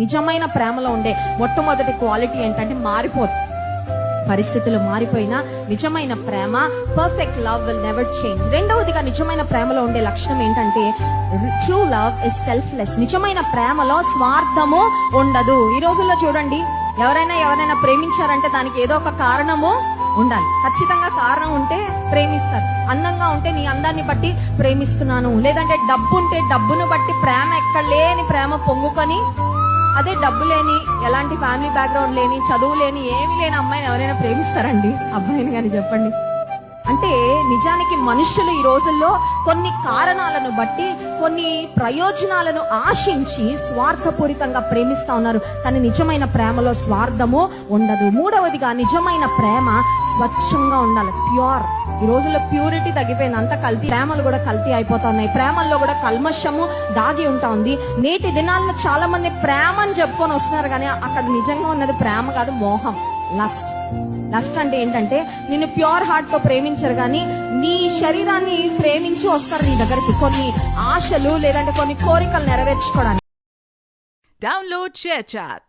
నిజమైన ప్రేమలో ఉండే మొట్టమొదటి క్వాలిటీ ఏంటంటే మారిపోతుంది. పరిస్థితులు మారిపోయినా నిజమైన ప్రేమ, perfect love will never change. రెండవదిగా నిజమైన ప్రేమలో ఉండే లక్షణం ఏంటంటే ట్రూ లవ్ ఇస్ సెల్ఫ్లెస్. నిజమైన ప్రేమలో స్వార్థము ఉండదు. ఈ రోజుల్లో చూడండి, ఎవరైనా ప్రేమించారంటే దానికి ఏదో ఒక కారణము ఉండాలి. ఖచ్చితంగా కారణం ఉంటే ప్రేమిస్తారు. అందంగా ఉంటే నీ అందాన్ని బట్టి ప్రేమిస్తున్నాను, లేదంటే డబ్బు ఉంటే డబ్బును బట్టి ప్రేమ, ఎక్కడ లేని ప్రేమ పొంగుకొని, అదే డబ్బు లేని, ఎలాంటి ఫ్యామిలీ బ్యాక్గ్రౌండ్ లేని, చదువు లేని, ఏమి లేని అమ్మాయిని ఎవరైనా ప్రేమిస్తారండి? అబ్బాయిని కానీ చెప్పండి. అంటే నిజానికి మనుషులు ఈ రోజుల్లో కొన్ని కారణాలను బట్టి, కొన్ని ప్రయోజనాలను ఆశించి స్వార్థపూరితంగా ప్రేమిస్తా ఉన్నారు. కానీ నిజమైన ప్రేమలో స్వార్థము ఉండదు. మూడవదిగా నిజమైన ప్రేమ స్వచ్ఛంగా ఉండాలి, ప్యూర్. ఈ రోజుల్లో ప్యూరిటీ తగ్గిపోయింది, అంత కల్తీ. ప్రేమలు కూడా కల్తీ అయిపోతా ఉన్నాయి. ప్రేమల్లో కూడా కల్మషము దాగి ఉంటా ఉంది. నేటి దినాల్లో చాలా మంది ప్రేమ అని చెప్పుకొని వస్తున్నారు, కానీ అక్కడ నిజంగా ఉన్నది ప్రేమ కాదు, మోహం, లస్ట్. లస్ట్ అంటే ఏంటంటే నిన్ను ప్యూర్ హార్ట్ తో ప్రేమించరు, కానీ నీ శరీరాన్ని ప్రేమించి వస్తారు నీ దగ్గరికి, కొన్ని ఆశలు లేదంటే కొన్ని కోరికలు నెరవేర్చుకోవడానికి. Download ShareChat.